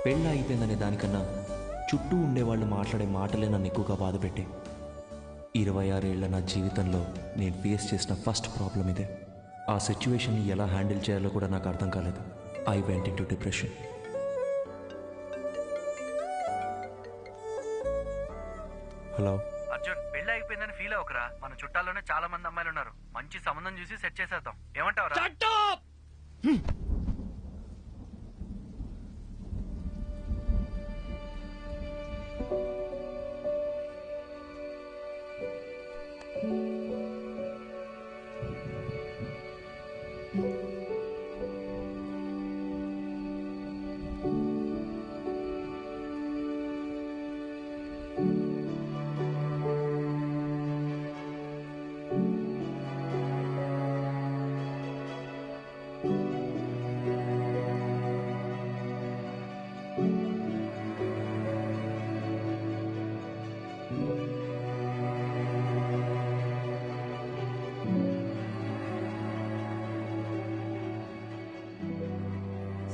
పెళ్ళి అయిపోయిందనే దానికన్నా చుట్టూ ఉండేవాళ్ళు మాట్లాడే మాటలే నన్ను ఎక్కువగా బాధపెట్టే. 26 ఏళ్ల నా జీవితంలో నేను ఫేస్ చేసిన ఫస్ట్ ప్రాబ్లం ఇదే. ఆ సిచ్యువేషన్ని ఎలా హ్యాండిల్ చేయాలో కూడా నాకు అర్థం కాలేదు. I went into depression. Hello Arjun, పెళ్లి అయిపోయిందని ఫీల్ అవ్వకరా. మన చుట్టాల్లోనే చాలా మంది అమ్మాయిలు ఉన్నారు. మంచి సంబంధం చూసి సెట్ చేసేద్దాం. ఏమంటావురా?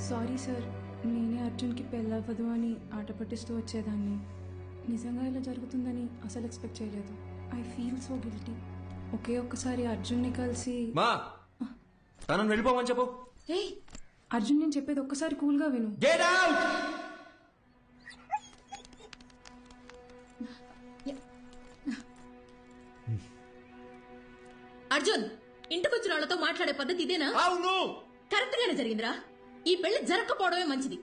సారీ సార్, నేనే అర్జున్కి పెళ్ళవ్వదు అని ఆట పట్టిస్తూ వచ్చేదాన్ని. నిజంగా ఇలా జరుగుతుందని అసలు ఎక్స్పెక్ట్ చేయలేదు. I feel so guilty. ఒకే ఒక్కసారి అర్జున్ని కలిసి మా తనను వెళ్ళిపోమని చెప్పు. అర్జున్, నేను చెప్పేది ఒక్కసారి కూల్గా విను. Get out. అర్జున్, ఇంటికొచ్చిన వాళ్ళతో మాట్లాడే పద్ధతి ఇదేనా? అవును, కరెక్ట్ గానే జరిగిందిరా. ఈ పెళ్లి జరగకపోవడమే మంచిది.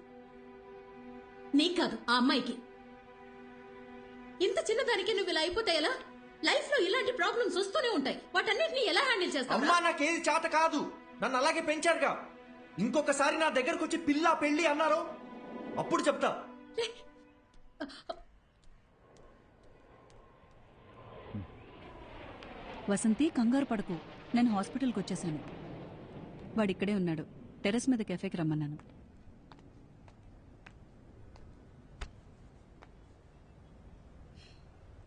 నీకు కాదు, ఆ అమ్మాయికి. ఇంత చిన్నదానికి నువ్వు ఇలా అయిపోతే ఎలా? లైఫ్ లో ఇలాంటి ప్రాబ్లమ్స్ వస్తూనే ఉంటాయి. వాటన్నిటిని ఎలా హ్యాండిల్ చేస్తావు? అమ్మా, నాకేది చేత కాదు. నన్ను అలాగే పెంచారుగా. ఇంకొకసారి నా దగ్గరకు వచ్చి పిల్ల పెళ్లి అన్నారు, అప్పుడు చెప్తా. వసంతి, కంగారు పడకు. నేను హాస్పిటల్కి వచ్చేసాను. వాడిక్కడే ఉన్నాడు. టెర్రస్ మీద కెఫేకి రమ్మన్నాను.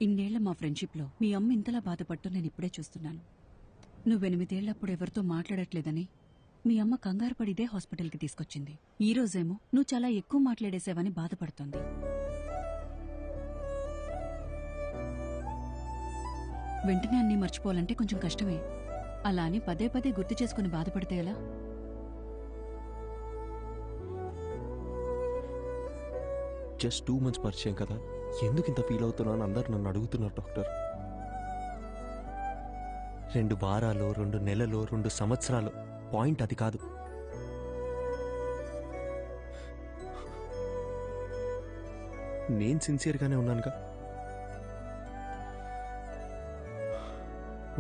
ఇన్నేళ్ల మా ఫ్రెండ్షిప్లో మీ అమ్మ ఇంతలా బాధపట్టు నేను ఇప్పుడే చూస్తున్నాను. నువ్వు 8 ఏళ్లప్పుడు ఎవరితో మాట్లాడట్లేదని మీ అమ్మ కంగారు పడి ఇదే హాస్పిటల్కి తీసుకొచ్చింది. ఈ రోజేమో నువ్వు చాలా ఎక్కువ మాట్లాడేసావని బాధపడుతోంది. వెంటనే అన్నీ మర్చిపోవాలంటే కొంచెం కష్టమే. అలా అని పదే పదే గుర్తు చేసుకుని బాధపడితే ఎలా? జస్ట్ 2 months పరిచయం కదా, ఎందుకు ఇంత ఫీల్ అవుతున్నాను అందరు నన్ను అడుగుతున్నారు డాక్టర్. 2 వారాలు, 2 నెలలు, 2 సంవత్సరాలు, పాయింట్ అది కాదు. నేను సిన్సియర్గానే ఉన్నానుగా.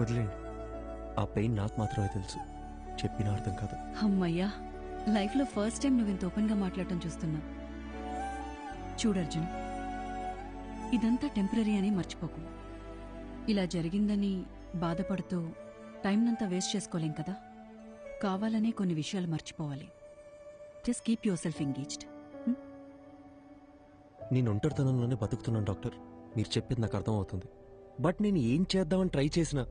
వదిలేండి, ఆ పెయిన్ నాకు మాత్రమే తెలుసు, చెప్పిన అర్థం కాదు. అమ్మయ్యా, లైఫ్లో ఫస్ట్ టైం నువ్వు ఇంత ఓపెన్గా మాట్లాడటం చూస్తున్నా. చూడర్జున్, ఇదంతా టెంపరీ అని మర్చిపోకు. ఇలా జరిగిందని బాధపడుతూ టైంనంతా వేస్ట్ చేసుకోలేం కదా. కావాలనే కొన్ని విషయాలు మర్చిపోవాలి. Just keep your self engaged. నేను ఒంటరితనంలోనే బతుకుతున్నాను డాక్టర్. మీరు చెప్పేది నాకు అర్థమవుతుంది. బట్ నేను ఏం చేద్దామని ట్రై చేసినా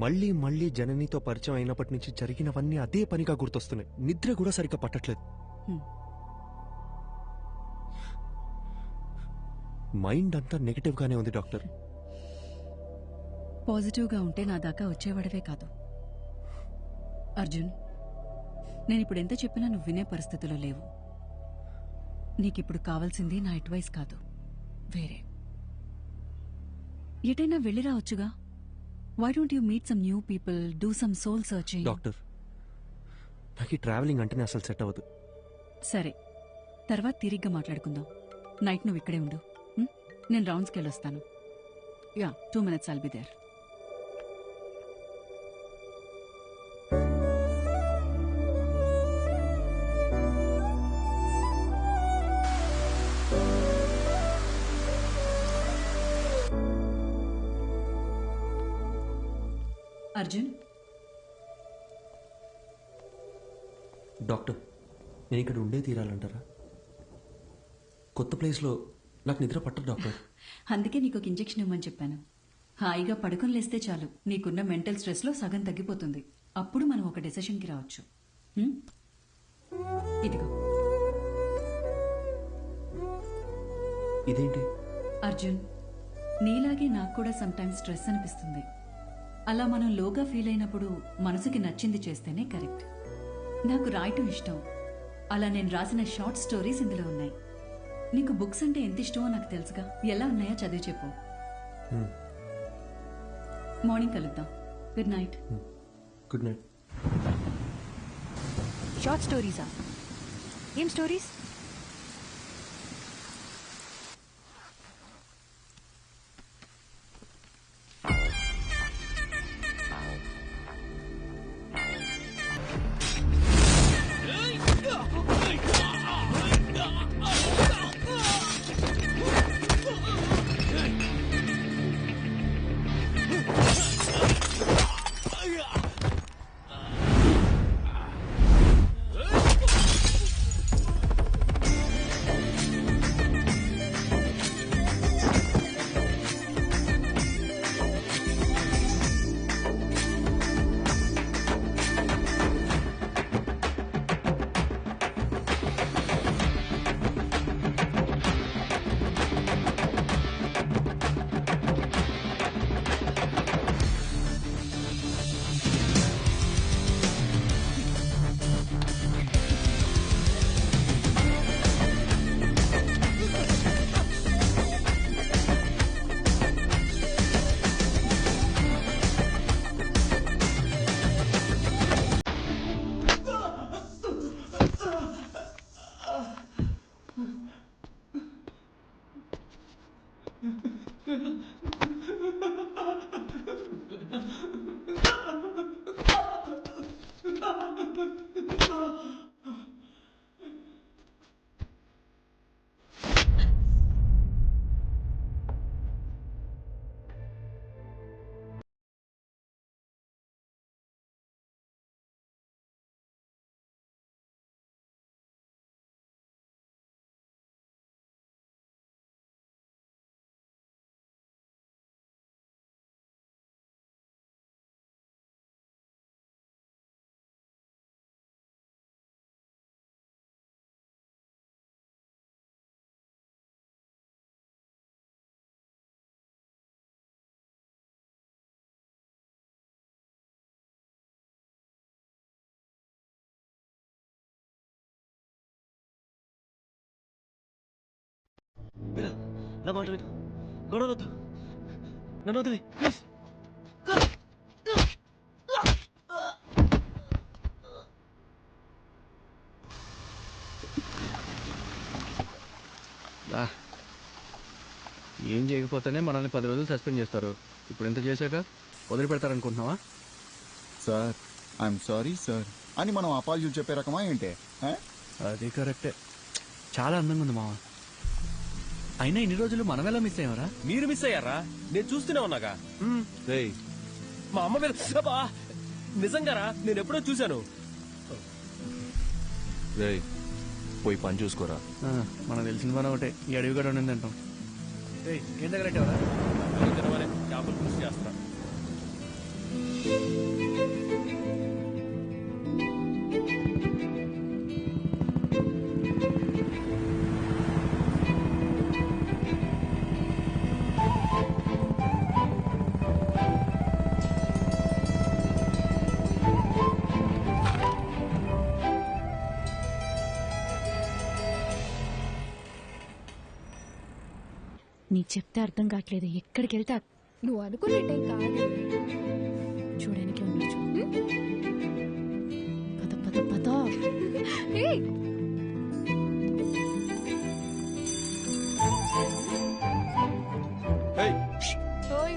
మళ్ళీ మళ్ళీ జననితో పరిచయం అయినప్పటి నుంచి జరిగినవన్నీ అదే పనిగా గుర్తొస్తున్నాయి. నిద్ర కూడా సరిగ్గా పట్టట్లేదు. మైండ్ అంతా నెగటివ్ గానే ఉంది డాక్టర్. పాజిటివ్గా ఉంటే నా దాకా వచ్చేవాడవే కాదు. అర్జున్, నేనిప్పుడు ఎంత చెప్పినా నువ్వు వినే పరిస్థితిలో లేవు. నీకిప్పుడు కావాల్సింది నా అడ్వైస్ కాదు, వేరే. ఎటైనా వెళ్ళి రావచ్చుగా. Why don't you meet some new people, do some soul searching? Doctor, నాకు ఈ ట్రావెలింగ్ అంటేనే అసలు సెట్ అవ్వదు. సరే, తర్వాత తిరిగ్గా మాట్లాడుకుందాం. నైట్ నువ్వు ఇక్కడే ఉండు. నేను రౌండ్స్కి వెళ్ళొస్తాను. Yeah, 2 minutes I'll be there. Arjun, doctor, నేను ఇక్కడ ఉండే తీరాలంటారా? కొత్త ప్లేస్లో నాకు నిద్ర పట్టదు డాక్టర్. అందుకే నీకు ఒక ఇంజెక్షన్ ఇవ్వమని చెప్పాను. హాయిగా పడుకొని లేస్తే చాలు, నీకున్న మెంటల్ స్ట్రెస్లో సగం తగ్గిపోతుంది. అప్పుడు మనం ఒక డెసిషన్కి రావచ్చు. ఇదిగో. ఇదేంటి? అర్జున్, నీలాగే నాకు కూడా సమ్టైమ్స్ స్ట్రెస్ అనిపిస్తుంది. అలా మనం లోగా ఫీల్ అయినప్పుడు మనసుకి నచ్చింది చేస్తేనే కరెక్ట్. నాకు రాయటం ఇష్టం. అలా నేను రాసిన షార్ట్ స్టోరీస్ ఇందులో ఉన్నాయి. నీకు బుక్స్ అంటే ఎంత ఇష్టమో నాకు తెలుసుగా. ఎలా ఉన్నాయో చదివి చెప్పు. మార్నింగ్ కలుద్దాం. Good night. Good night. Short స్టోరీసా? ఏం స్టోరీస్? నా మాట విను. గొడవద్దు. నన్ను వదిలి ప్లీజ్. ఏం చేయకపోతేనే మనల్ని 10 రోజులు సస్పెండ్ చేస్తారు. ఇప్పుడు ఎంత చేశాక వదిలిపెడతారనుకుంటున్నావా? సార్ ఐఎమ్ సారీ సార్ అని మనం అపాలజీలు చెప్పే రకమా ఏంటి? అది కరెక్టే. చాలా అందంగా ఉంది మావా. అయినా ఇన్ని రోజులు మనం ఎలా మిస్ అయ్యావరా? మీరు మిస్ అయ్యారా? నేను చూస్తూనే ఉన్నాగా. రేయ్, మా అమ్మ మీద అబ్బా! నిజంగారా? నేను ఎప్పుడో చూశాను. రేయ్, పోయి పని చూసుకోరా. మనకు తెలిసిన పని ఒకటే, ఈ అడవి కూడా ఉండింది అంటాం. ఏం దగ్గర పెట్టావరా? తినమనే చేపలు పులుసు చేస్తా. నీకు చెప్తే అర్థం కావట్లేదు. ఎక్కడికి వెళ్తా నువ్వు అనుకున్నట్టే కాదు. చూడడానికి ఉండొచ్చు. పద పద పద. ఏయ్, ఓయ్.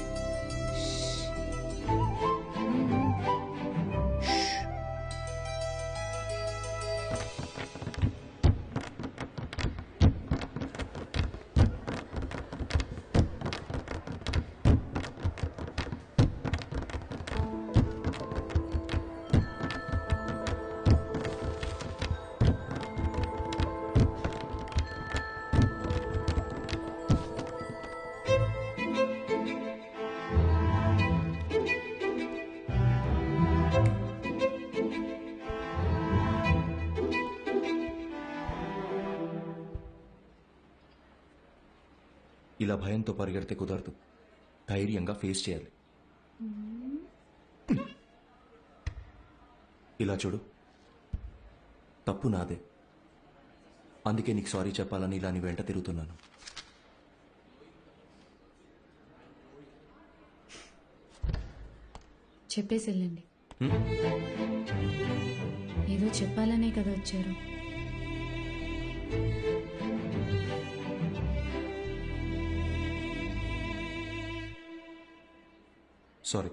ఇలా భయంతో పరిగెడితే కుదరదు. ధైర్యంగా ఫేస్ చేయాలి. ఇలా చూడు, తప్పు నాదే. అందుకే నీకు సారీ చెప్పాలని ఇలా నీ వెంట తిరుగుతున్నాను. చెప్పేసి వెళ్ళండి. ఏదో చెప్పాలనే కదా వచ్చారు. సారీ.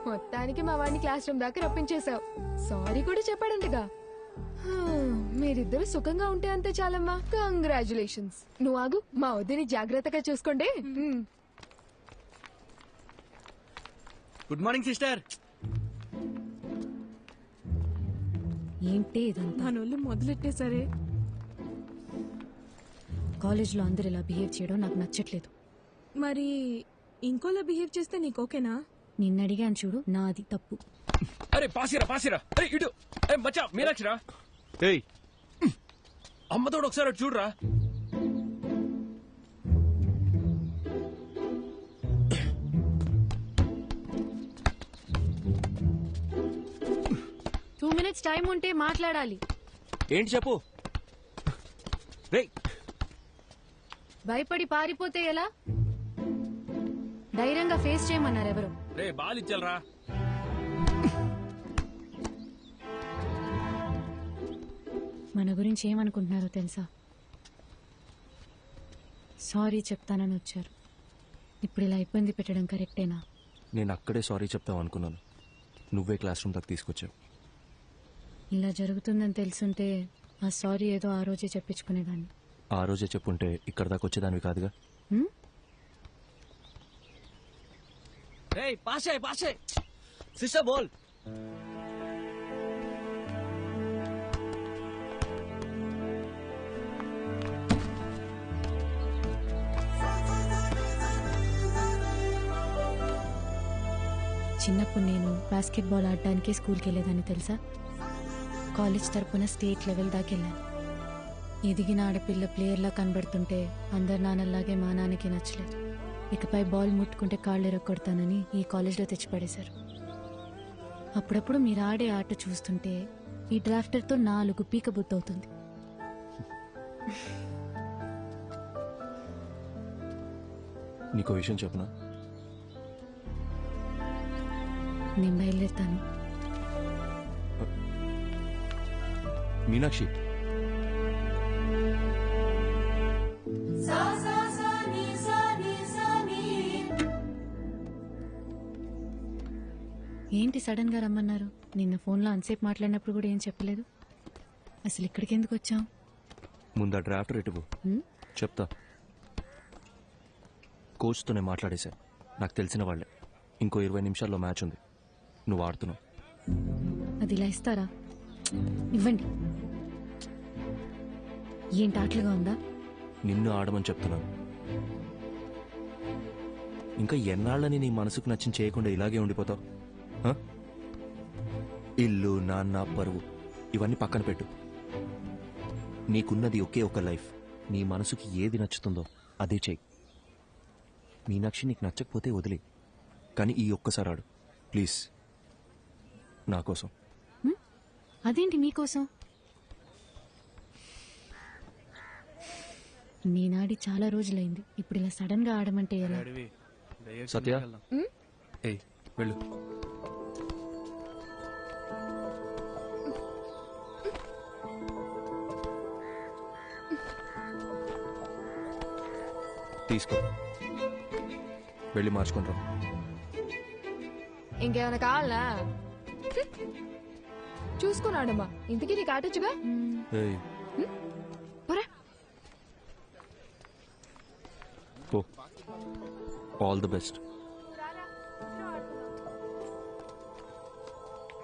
మొత్తానికి మా వాడిని క్లాస్ రూమ్ దాకా రప్పించేశావు. సారీ కూడా చెప్పాడంటగా. మీరిద్దరు సుఖంగా ఉంటే అంతే చాలమ్మా. కంగ్రాచులేషన్స్. నువ్వు ఆగు, మా వద్దని జాగ్రత్తగా చూసుకోండి. Good morning sister. ఏంటి ఇదంతా? మనోళ్ళు మొదలెట్టేసరే. కాలేజ్లో అందరు ఇలా బిహేవ్ చేయడం నాకు నచ్చట్లేదు. మరి ఇంకోలా బిహేవ్ చేస్తే నీకు ఓకేనా? నిన్ను అడిగాను చూడు, నాది తప్పు. అరే పాసిరా. అరే ఇటు. మచ్చా మీనాక్షిరా. ఏయ్, అమ్మతోడు ఒకసారి అటు చూడరా. టూ మినిట్స్ టైం ఉంటే మాట్లాడాలి. ఏంటి చెప్పు. రేయ్, భయపడి పారిపోతే ఎలా? ధైర్యంగా ఫేస్ చేయమన్నారు ఎవరు? రే బాలిచ్చలరా. మన గురించి ఏమనుకుంటున్నారో తెలుసా? సారీ చెప్తానని వచ్చారు. ఇప్పుడు ఇలా ఇబ్బంది పెట్టడం కరెక్టేనా? నేను అక్కడే సారీ చెప్తావు అనుకున్నాను. నువ్వే క్లాస్ రూమ్ దాకా తీసుకొచ్చావు. ఇలా జరుగుతుందని తెలుసుంటే ఆ సారీ ఏదో ఆ రోజే చెప్పించుకునేదాన్ని. ఆ రోజే చెప్పుంటే ఇక్కడ దాకా వచ్చేదానివి కాదుగా. రే పాసే సిస్టర్ బోల్. చిన్నప్పుడు నేను బాస్కెట్బాల్ ఆడడానికి స్కూల్కి వెళ్ళేదాన్ని తెలుసా? కాలేజ్ తరపున స్టేట్ లెవెల్ దాకా వెళ్ళాను. ఎదిగిన ఆడపిల్ల ప్లేయర్లా కనబడుతుంటే అందరు నాన్నలాగే మా నాన్నకి నచ్చలేదు. ఇకపై బాల్ ముట్టుకుంటే కాళ్ళు ఎరగొడతానని ఈ కాలేజ్లో తెచ్చిపడేశారు. అప్పుడప్పుడు మీరు ఆడే ఆట చూస్తుంటే ఈ డ్రాఫ్టర్తో 4 పీక బుద్ధవుతుంది. నీకో విషయం చెప్పనా? నేను బయలుదేరుతాను. మీనాక్షి, ఏంటి సడన్ గా రమ్మన్నారు? నిన్న ఫోన్లో అంతసేపు మాట్లాడినప్పుడు కూడా ఏం చెప్పలేదు. అసలు ఇక్కడికి ఎందుకు వచ్చాం? ముందా డ్రాఫ్ట్ రేటువు చెప్తా. కోచ్తోనే మాట్లాడేశా. నాకు తెలిసిన వాళ్ళే. ఇంకో 20 నిమిషాల్లో మ్యాచ్ ఉంది. నువ్వు ఆడుతున్నావు. అది ఇలా ఇస్తారా? ఇవ్వండి. ఏంటి ఆటలుగా ఉందా? నిన్ను ఆడమని చెప్తున్నాను. ఇంకా ఎన్నాళ్ళని నీ మనసుకు నచ్చిన చేయకుండా ఇలాగే ఉండిపోతావు? ఇల్లు, నాన్న, పరువు ఇవన్నీ పక్కన పెట్టు. నీకున్నది ఒకే ఒక లైఫ్. నీ మనసుకి ఏది నచ్చుతుందో అదే చెయ్యి. మీనాక్షి, నీకు నచ్చకపోతే వదిలే. కానీ ఈ ఒక్కసారి ఆడు ప్లీజ్, నా కోసం. అదేంటి మీకోసం? నేనాడి చాలా రోజులైంది. ఇప్పుడు ఇలా సడన్ గా ఆడమంటే ఎలా? సత్య, ఏయ్ వెళ్ళు. తీసుకో, వెళ్ళి మార్చుకుంటా. ఇంకేమైనా కావాలా? చూసుకున్నాడమ్మా. ఇంతకీ నీకు ఆటొచ్చుగా? ఏయ్ పోరా. పో. All the best.